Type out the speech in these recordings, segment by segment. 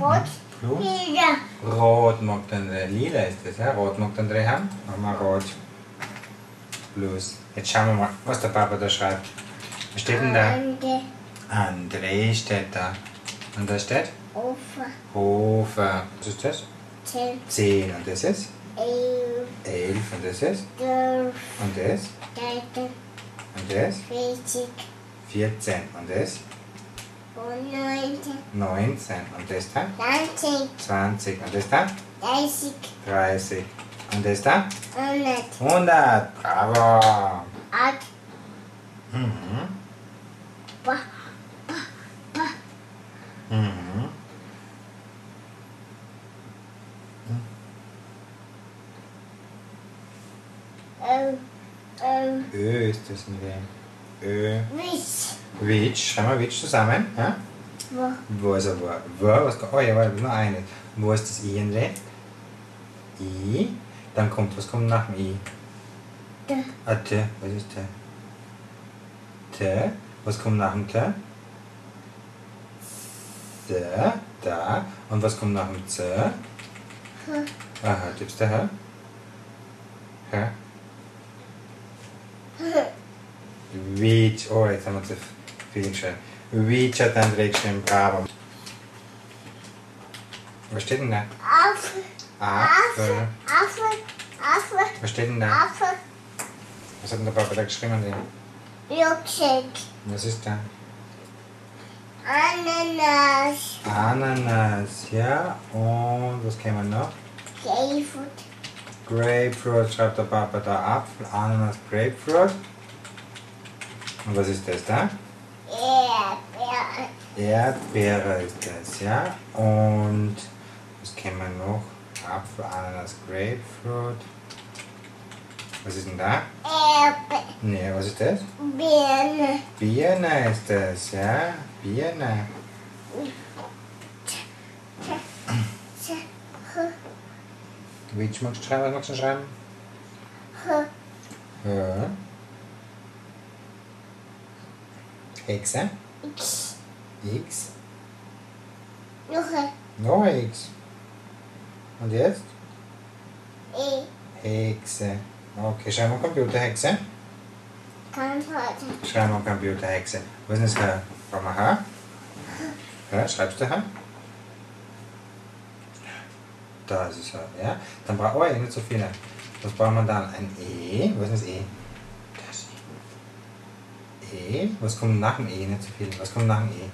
Rot. Plus. Lila. Rot mag dann lila ist das, ja? Rot mag dann drin haben. Machen wir rot. Plus. Jetzt schauen wir mal, was der Papa da schreibt. Was steht denn da? André steht da. Und da steht? Hofer. Hofer. Was ist das? 10. 10. Und das ist? 11. 11. Und das ist? 12. Und das? 13. Und das? 14. 14. Und das? Und 19. 19. Und das da? 20. 20. Und das da? 30. 30. Und das da? 100. 100. Bravo. 8. Mhm. Ba. Mhm. Ö ist das mit dem. Ö. Wisch. Witsch. Schreiben wir Witsch zusammen. Ja? Wo? Wo ist er? Wo? Was? Oh ja, warte, nur eine. Wo ist das I in der? I. Dann kommt, was kommt nach dem I? Da. Ah, T. Was ist T? T. Was kommt nach dem T? C. Da. Und was kommt nach dem C? Aha, gibt's da H? H? Witsch. Oh, jetzt haben wir zu viel geschrieben. Witsch hat André geschrieben. Bravo. Was steht denn da? Affe. Apfel. Affe. Affe. Was steht denn da? Affe. Was hat denn der Papa da geschrieben an den? Milkshake. Was ist da? Ananas. Ananas, ja. Und was kennen wir noch? Grapefruit. Grapefruit schreibt der Papa da. Apfel, Ananas, Grapefruit. Und was ist das da? Erdbeere. Erdbeere ist das, ja. Und was kennen wir noch? Apfel, Ananas, Grapefruit. Was ist denn da? Erdbeere. Nee, was ist das? Birne. Birne ist das, ja. Birne. Witsch magst du schreiben? Was magst du schreiben? Ja. Hexe. X. X. Noch ein Noch ein X. Und jetzt? E. Hexe. Okay, schreiben wir Computer Hexe. Ganz heute. Schreiben wir Computer Hexe. Was ist das H? Brauchen wir H? Ja, schreibst du H? Da ist es H, ja. Dann brauchen wir nicht so viele. Was brauchen wir dann? Ein E. Was ist das E? Das E. E. Was kommt nach dem E? Nicht so viel. Was kommt nach dem E?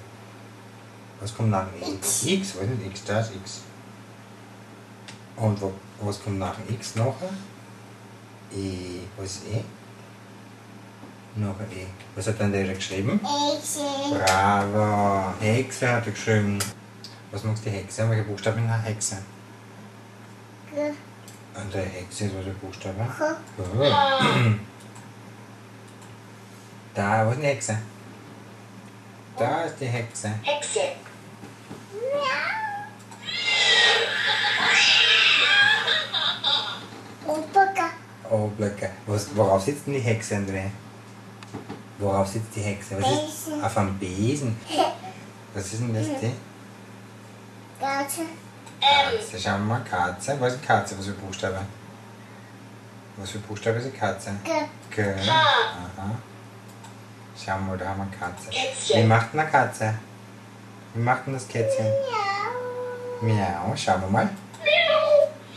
Was kommt nach dem E? X. X. Was ist denn X? Da ist X. Und was kommt nach dem X noch? E. Was ist E? Noch ein E. Was hat dann der geschrieben? Exe. Bravo. Hexe hat er geschrieben. Was magst du die Hexe? Welche Buchstaben in der Hexe? G. Und der Hexe ist was für Buchstaben? H. Oh. Da, wo ist die Hexe? Da ist die Hexe. Hexe. Opa. Oh, Blöcke. Worauf sitzt denn die Hexe, André? Worauf sitzt die Hexe? Was ist? Besen. Auf einem Besen. Was ist denn das? Die? Katze. Katze. Schauen wir mal, Katze. Was ist die Katze? Was für Buchstabe? Was für Buchstabe ist die Katze? G. G. Aha. Schauen wir mal, da haben wir eine Katze. Kätzchen. Wie macht denn eine Katze? Wie macht denn das Kätzchen? Miau. Miau. Schauen wir mal.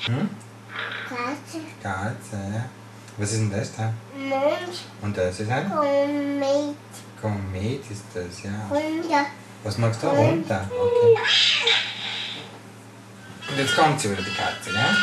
Hm? Katze. Katze. Was ist denn das da? Mond. Und das ist ein Komet. Komet ist das, ja. Runter. Was magst du runter? Okay. Und jetzt kommt sie wieder, die Katze, ja?